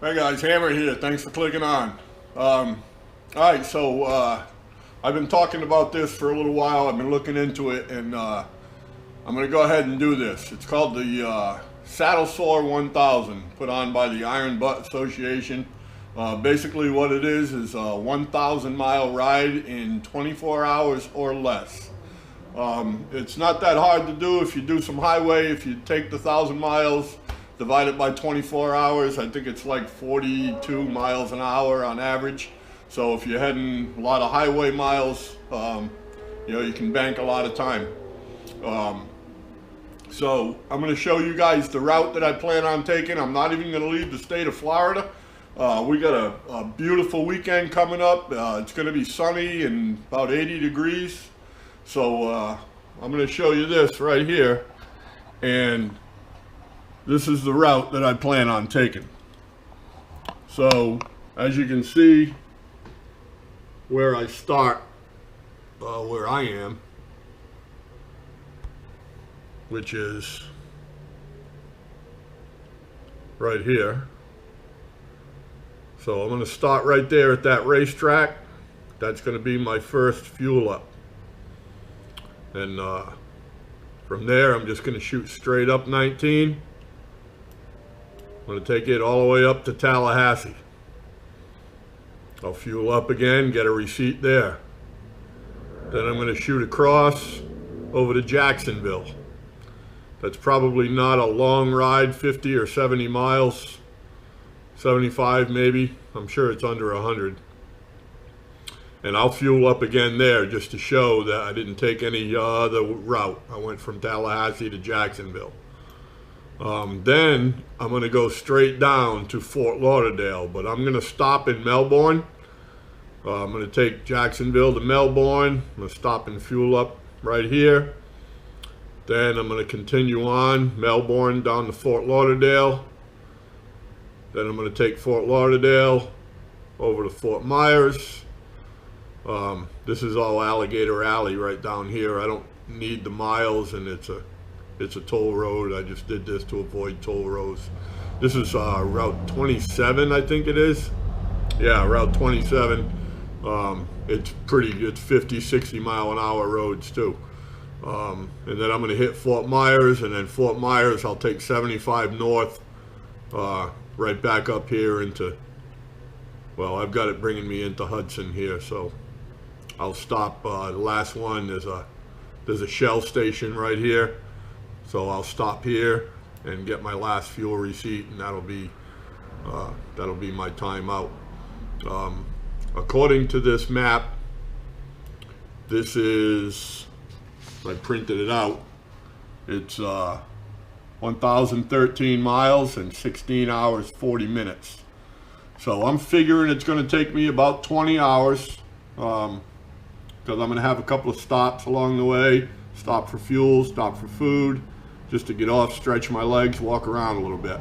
Hey guys, Hammer here. Thanks for clicking on. Alright, so I've been talking about this for a little while. I've been looking into it, and I'm going to go ahead and do this. It's called the Saddle Sore 1000, put on by the Iron Butt Association. Basically what it is a 1,000 mile ride in 24 hours or less. It's not that hard to do if you do some highway. If you take the 1,000 miles, divide it by 24 hours, I think it's like 42 miles an hour on average. So if you're heading a lot of highway miles, you can bank a lot of time. So I'm going to show you guys the route that I plan on taking. I'm not even going to leave the state of Florida. We got a beautiful weekend coming up. It's going to be sunny and about 80 degrees. So I'm going to show you this right here. And this is the route that I plan on taking. So as you can see where I start, where I am, which is right here. So I'm going to start right there at that racetrack. That's going to be my first fuel up. And from there I'm just going to shoot straight up 19. I'm going to take it all the way up to Tallahassee. I'll fuel up again, get a receipt there. Then I'm going to shoot across over to Jacksonville. That's probably not a long ride, 50 or 70 miles, 75 maybe. I'm sure it's under 100. And I'll fuel up again there just to show that I didn't take any other route. I went from Tallahassee to Jacksonville. Then I'm going to go straight down to Fort Lauderdale, but I'm going to stop in Melbourne. I'm going to take Jacksonville to Melbourne. I'm going to stop and fuel up right here. Then I'm going to continue on Melbourne down to Fort Lauderdale. Then I'm going to take Fort Lauderdale over to Fort Myers. This is all Alligator Alley right down here. I don't need the miles, and it's a toll road. I just did this to avoid toll roads. This is Route 27, I think it is. Yeah, Route 27. It's 50, 60 mile an hour roads too. And then I'm going to hit Fort Myers, and then Fort Myers I'll take 75 north, right back up here into, well, I've got it bringing me into Hudson here, so I'll stop. The last one, there's a Shell station right here. So I'll stop here and get my last fuel receipt, and that'll be my time out. According to this map, this is, I printed it out, it's 1,013 miles and 16 hours 40 minutes. So I'm figuring it's going to take me about 20 hours, because I'm going to have a couple of stops along the way. Stop for fuel, stop for food, just to get off, stretch my legs, walk around a little bit.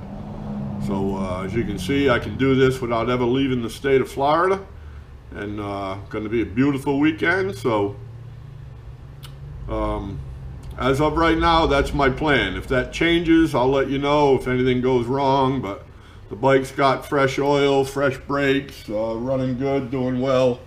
So as you can see, I can do this without ever leaving the state of Florida. And going to be a beautiful weekend. So as of right now, that's my plan. If that changes, I'll let you know if anything goes wrong. But the bike's got fresh oil, fresh brakes, running good, doing well.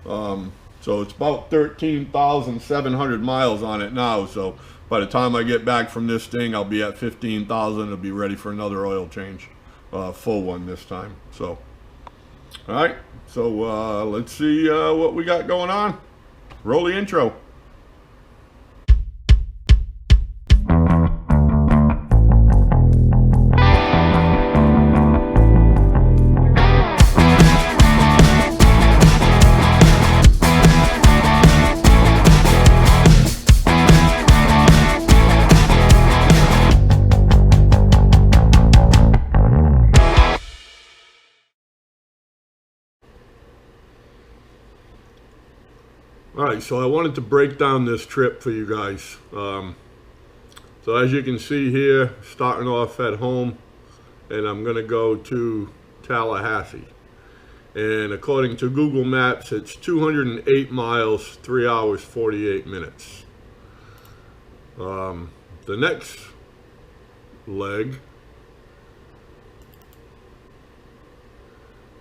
So it's about 13,700 miles on it now. So by the time I get back from this thing, I'll be at 15,000. It'll be ready for another oil change, full one this time. So, all right. So let's see what we got going on. Roll the intro. Alright, so I wanted to break down this trip for you guys. So as you can see here, starting off at home, and I'm going to go to Tallahassee. And according to Google Maps, it's 208 miles, 3 hours, 48 minutes. The next leg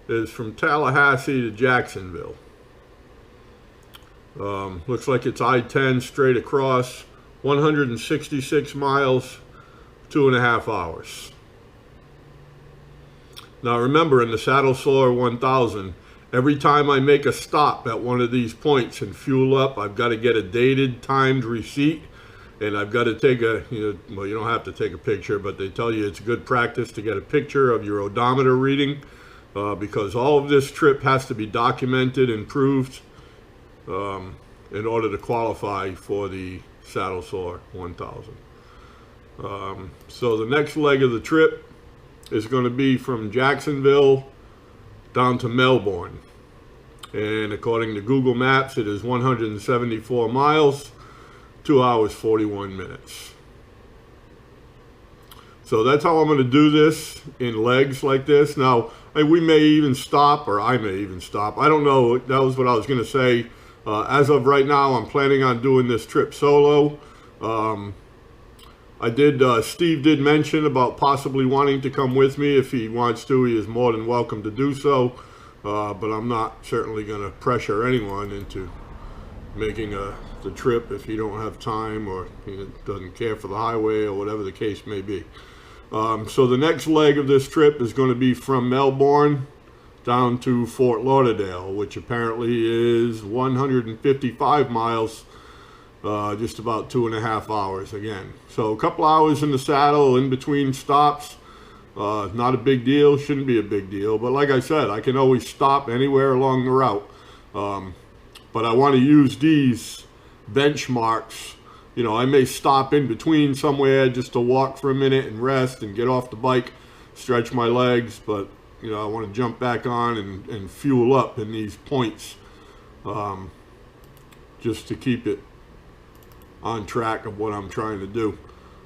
is from Tallahassee to Jacksonville. Looks like it's I-10 straight across, 166 miles, 2.5 hours. Now remember, in the Saddle Sore 1000, every time I make a stop at one of these points and fuel up, I've got to get a dated, timed receipt, and I've got to take a, well, you don't have to take a picture, but they tell you it's good practice to get a picture of your odometer reading, because all of this trip has to be documented and proved in order to qualify for the Saddle Sore 1000. So the next leg of the trip is going to be from Jacksonville down to Melbourne. And according to Google Maps, it is 174 miles, 2 hours, 41 minutes. So that's how I'm going to do this in legs like this. Now, we may even stop, or I may even stop. I don't know. That was what I was going to say. As of right now, I'm planning on doing this trip solo. Steve did mention about possibly wanting to come with me. If he wants to, he is more than welcome to do so. But I'm not certainly going to pressure anyone into making the trip if he don't have time or he doesn't care for the highway or whatever the case may be. So the next leg of this trip is going to be from Melbourne down to Fort Lauderdale, which apparently is 155 miles, just about 2.5 hours again. So a couple hours in the saddle in between stops. Not a big deal, shouldn't be a big deal. But like I said, I can always stop anywhere along the route. But I want to use these benchmarks. I may stop in between somewhere just to walk for a minute and rest and get off the bike, stretch my legs. But, I want to jump back on and fuel up in these points just to keep it on track of what I'm trying to do.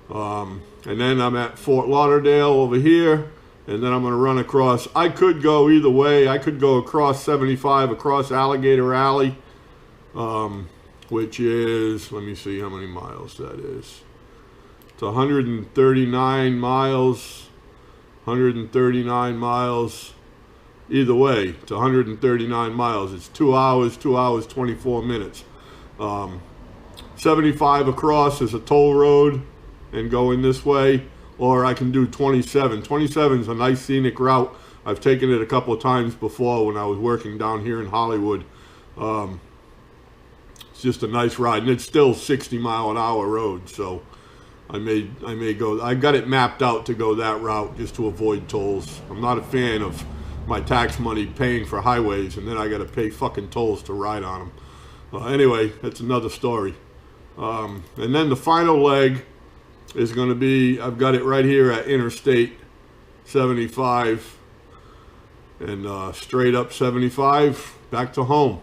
And then I'm at Fort Lauderdale over here, and then I'm going to run across. I could go either way. I could go across 75, across Alligator Alley, which is, let me see how many miles that is. It's 139 miles, 139 miles. Either way, it's 139 miles. It's 2 hours, 2 hours, 24 minutes. 75 across is a toll road and going this way, or I can do 27. 27 is a nice scenic route. I've taken it a couple of times before when I was working down here in Hollywood. It's just a nice ride, and it's still 60-mile-an-hour road, so I may go. I got it mapped out to go that route just to avoid tolls. I'm not a fan of my tax money paying for highways, and then I got to pay fucking tolls to ride on them. Anyway, that's another story. And then the final leg is going to be, I've got it right here at Interstate 75 and straight up 75 back to home.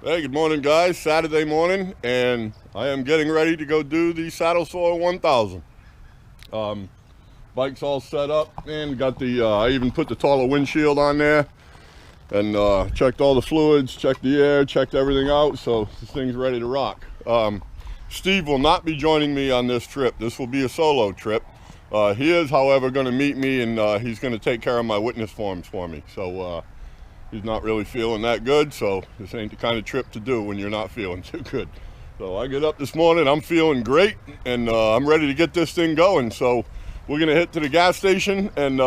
Hey, good morning guys. Saturday morning, and I am getting ready to go do the Saddle Sore 1000. Bike's all set up and got the, I even put the taller windshield on there and checked all the fluids, checked the air, checked everything out, so this thing's ready to rock. Steve will not be joining me on this trip. This will be a solo trip. He is, however, going to meet me, and he's going to take care of my witness forms for me. So he's not really feeling that good, so this ain't the kind of trip to do when you're not feeling too good. So I get up this morning, I'm feeling great, and I'm ready to get this thing going. So we're going to hit to the gas station and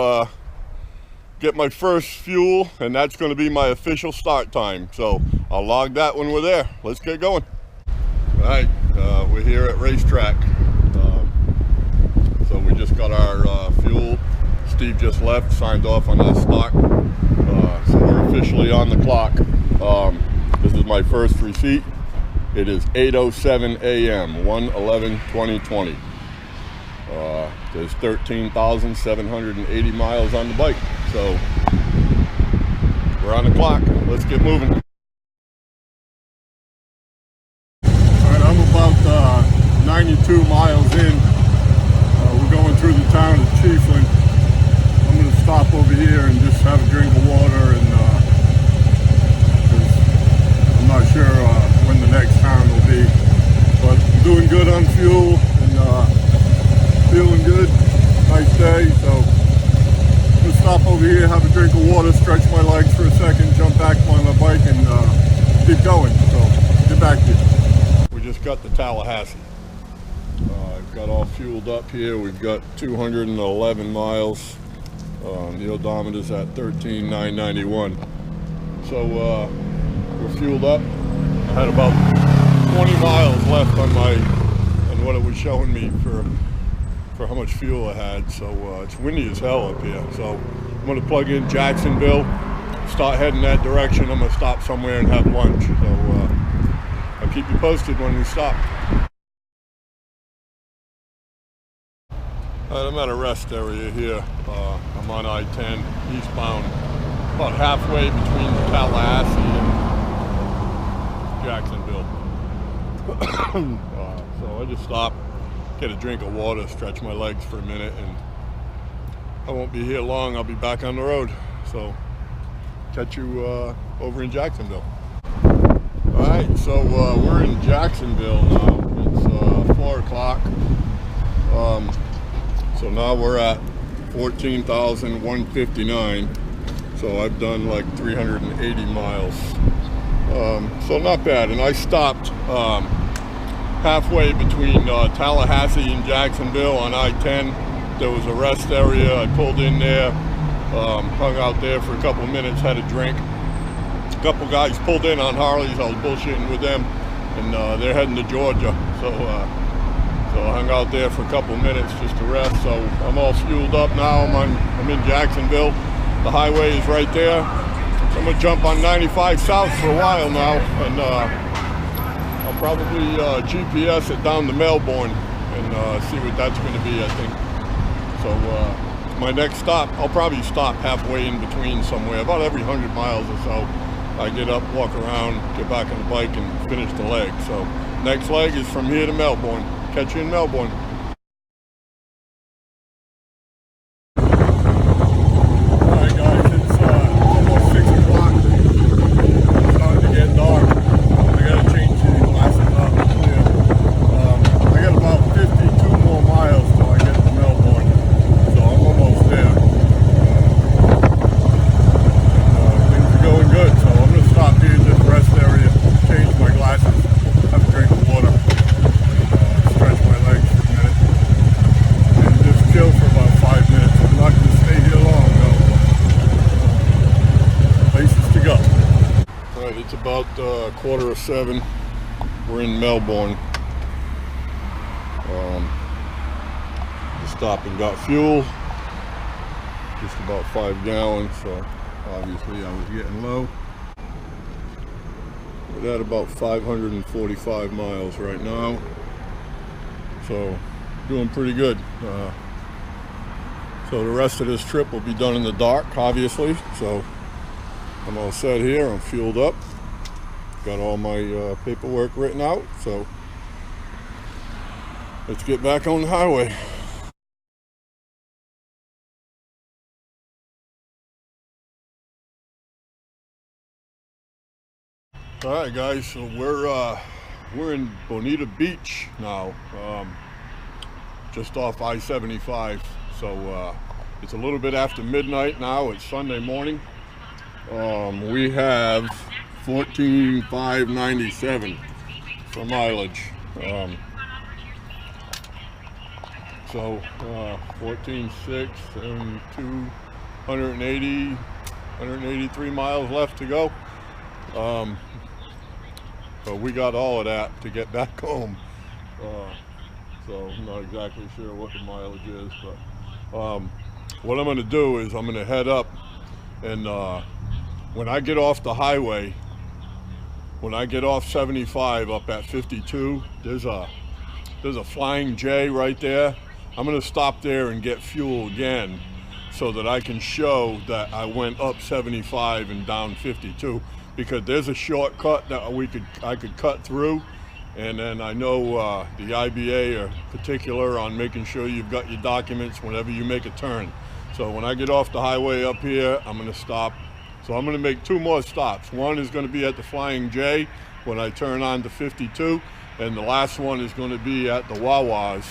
get my first fuel, and that's going to be my official start time. So I'll log that when we're there. Let's get going. All right, we're here at Racetrack. So we just got our fuel. Steve just left, signed off on that stock. So we're officially on the clock. This is my first receipt. It is 8:07 a.m., 1/11/2020. There's 13,780 miles on the bike. So we're on the clock. Let's get moving. All right, I'm about 92 miles in. We're going through the town of Chiefland. I'm going to stop over here and just have a drink of water, and I'm not sure when the next town will be. But I'm doing good on fuel, and feeling good. Nice day, so I'm gonna stop over here, have a drink of water, stretch my legs for a second, jump back on my bike, and keep going. So get back to you. We just got to Tallahassee. I've got all fueled up here. We've got 211 miles. The odometer's at 13,991. So we're fueled up. I had about 20 miles left on what it was showing me for how much fuel I had. So it's windy as hell up here. So I'm gonna plug in Jacksonville, start heading that direction. I'm gonna stop somewhere and have lunch. So I'll keep you posted when we stop. I'm at a rest area here. I'm on I-10 eastbound, about halfway between Tallahassee and Jacksonville. So I just stopped, get a drink of water, stretch my legs for a minute, and I won't be here long. I'll be back on the road. So catch you over in Jacksonville. All right, so we're in Jacksonville now. It's 4 o'clock. So now we're at 14,159. So I've done like 380 miles. So not bad. And I stopped halfway between Tallahassee and Jacksonville on I-10. There was a rest area. I pulled in there, hung out there for a couple of minutes, had a drink. A couple guys pulled in on Harleys. I was bullshitting with them, and they're heading to Georgia. So I hung out there for a couple of minutes just to rest. So I'm all fueled up now. I'm in Jacksonville. The highway is right there. So I'm gonna jump on 95 South for a while now, and I'll probably GPS it down to Melbourne and see what that's gonna be, I think. So my next stop, I'll probably stop halfway in between somewhere, about every 100 miles or so. I get up, walk around, get back on the bike, and finish the leg. So next leg is from here to Melbourne. Catch you in Melbourne. Alright guys, it's almost 6 o'clock. It's starting to get dark. I gotta change these glasses up. I got about 52 more miles till I get to Melbourne. So I'm almost there. Things are going good, so I'm gonna stop here in this rest area, change my glasses, have a drink of water. Stretch my legs for a minute and just chill for about 5 minutes. I'm not going to stay here long though. Places to go. Alright, it's about 6:45. We're in Melbourne. Just stopped and got fuel. Just about 5 gallons, so obviously I was getting low. We're at about 545 miles right now. So doing pretty good. So the rest of this trip will be done in the dark, obviously. So I'm all set here. I'm fueled up. Got all my paperwork written out. So let's get back on the highway. All right, guys. So we're in Bonita Beach now, just off I-75. So it's a little bit after midnight now. It's Sunday morning. We have 14,597 for mileage. So 14,600 and 183 miles left to go. But we got all of that to get back home. So I'm not exactly sure what the mileage is, but what I'm gonna do is I'm gonna head up, and when I get off the highway, when I get off 75 up at 52, there's a Flying J right there. I'm gonna stop there and get fuel again so that I can show that I went up 75 and down 52, because there's a shortcut that I could cut through, and then I know the I.B.A. are particular on making sure you've got your documents whenever you make a turn. So when I get off the highway up here, I'm going to stop. So I'm going to make 2 more stops. One is going to be at the Flying J when I turn on to 52, and the last one is going to be at the Wawas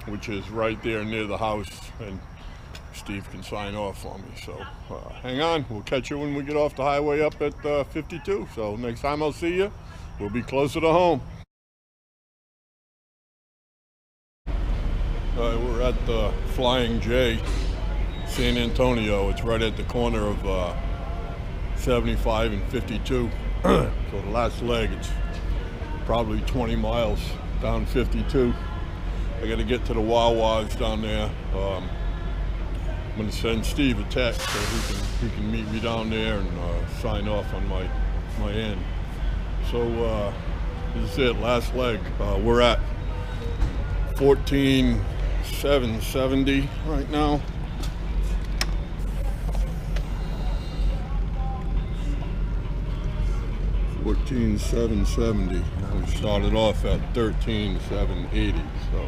which is right there near the house, and Steve can sign off for me. So hang on, we'll catch you when we get off the highway up at 52. So next time I'll see you, we'll be closer to home. We're at the Flying J, San Antonio. It's right at the corner of 75 and 52. So the last leg, it's probably 20 miles down 52. I got to get to the Wawas down there. I'm going to send Steve a text so he can meet me down there and sign off on my end. So this is it, last leg. We're at 14,770 right now. 14,770. We started off at 13,780. So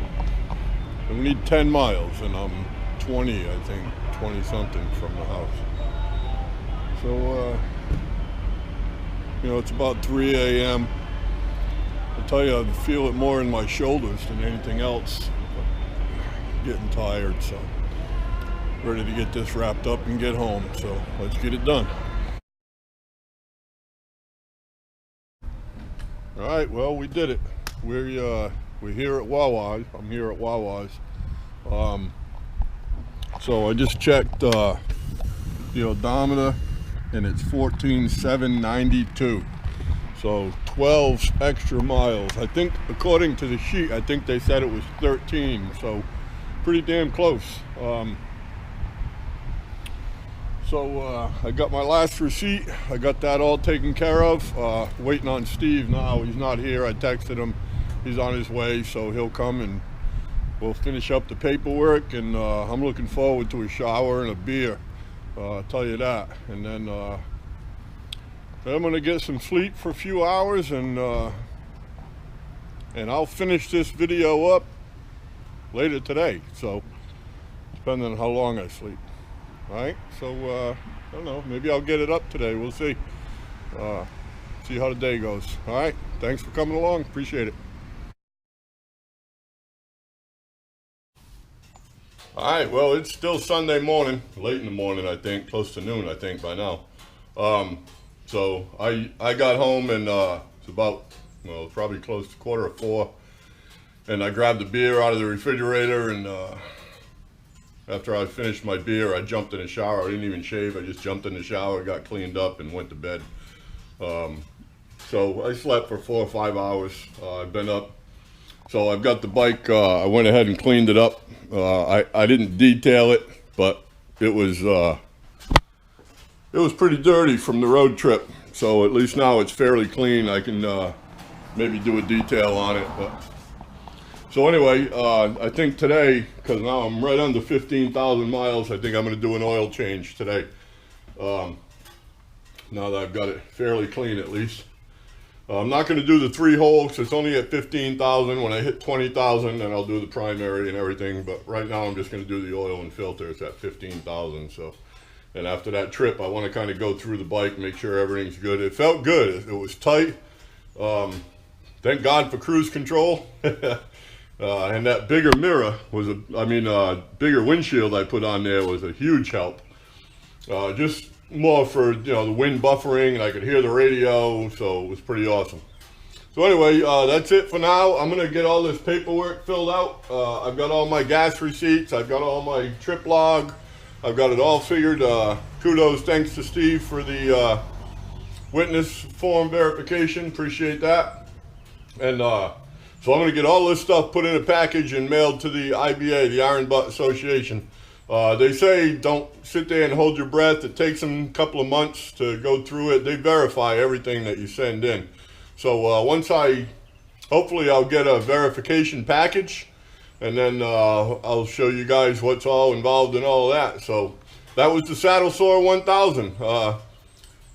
and we need 10 miles, and I'm 20, I think, 20 something from the house. So you know, it's about 3 a.m. I'll tell you, I feel it more in my shoulders than anything else. Getting tired, so ready to get this wrapped up and get home. So let's get it done. All right, well, we did it. We're here at Wawa's. I'm here at Wawa's. So I just checked the odometer, and it's 14,792. So 12 extra miles. I think, according to the sheet, I think they said it was 13. So pretty damn close. So I got my last receipt. I got that all taken care of. Waiting on Steve now. He's not here. I texted him. He's on his way, so he'll come and we'll finish up the paperwork. And I'm looking forward to a shower and a beer. I'll tell you that. And then I'm gonna get some sleep for a few hours, and I'll finish this video up later today. So depending on how long I sleep. All right, so I don't know, maybe I'll get it up today. We'll see. See how the day goes. All right, thanks for coming along. Appreciate it. All right, well, it's still Sunday morning, late in the morning, I think, close to noon, I think, by now. So I got home, and it's about, well, probably close to 3:45, and I grabbed a beer out of the refrigerator, and after I finished my beer, I jumped in the shower. I didn't even shave. I just jumped in the shower, got cleaned up, and went to bed. So I slept for 4 or 5 hours. I've been up. So I've got the bike. I went ahead and cleaned it up. I didn't detail it, but it was pretty dirty from the road trip. So at least now it's fairly clean. I can maybe do a detail on it. But so anyway, I think today, because now I'm right under 15,000 miles, I think I'm going to do an oil change today. Now that I've got it fairly clean, at least. I'm not going to do the 3-hole because it's only at 15,000. When I hit 20,000, then I'll do the primary and everything. But right now I'm just going to do the oil and filter. It's at 15,000. So, and after that trip, I want to kind of go through the bike, make sure everything's good. It felt good. It was tight. Thank God for cruise control. And that bigger mirror was bigger windshield I put on there was a huge help. Just more for, the wind buffering, and I could hear the radio, so it was pretty awesome. So anyway, that's it for now. I'm gonna get all this paperwork filled out. I've got all my gas receipts. I've got all my trip log. I've got it all figured. Kudos, thanks to Steve for the witness form verification. Appreciate that. And so I'm going to get all this stuff put in a package and mailed to the I.B.A, the Iron Butt Association. They say don't sit there and hold your breath. It takes them a couple of months to go through it. They verify everything that you send in. So hopefully I'll get a verification package, and then I'll show you guys what's all involved in all that. So that was the Saddle Sore 1000.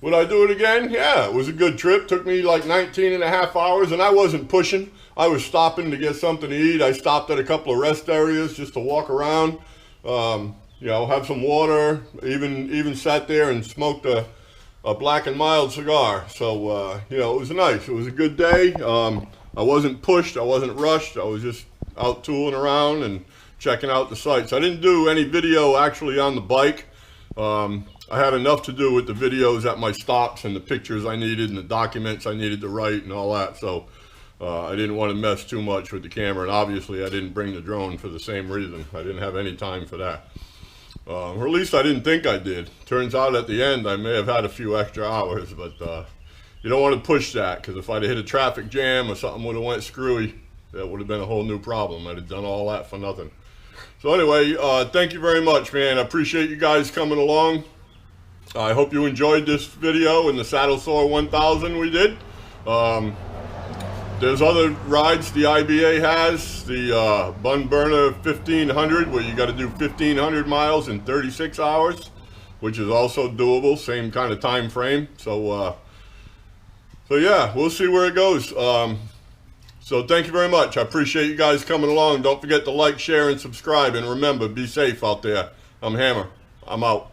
Would I do it again? Yeah, it was a good trip. Took me like 19 and a half hours, and I wasn't pushing. I was stopping to get something to eat. I stopped at a couple of rest areas just to walk around, have some water, even sat there and smoked a Black and Mild cigar. So, it was nice. It was a good day. I wasn't pushed. I wasn't rushed. I was just out tooling around and checking out the sites. I didn't do any video actually on the bike. I had enough to do with the videos at my stops and the pictures I needed and the documents I needed to write and all that. So I didn't want to mess too much with the camera, and obviously I didn't bring the drone for the same reason. I didn't have any time for that. Or at least I didn't think I did. Turns out at the end I may have had a few extra hours, but you don't want to push that, because if I'd hit a traffic jam or something would have went screwy, that would have been a whole new problem. I'd have done all that for nothing. So anyway, thank you very much, man. I appreciate you guys coming along. I hope you enjoyed this video and the Saddle Sore 1000 we did. There's other rides the I.B.A. has, the Bun Burner 1500, where you got to do 1500 miles in 36 hours, which is also doable, same kind of time frame. So yeah, we'll see where it goes. So thank you very much. I appreciate you guys coming along. Don't forget to like, share, and subscribe. And remember, be safe out there. I'm Hammer. I'm out.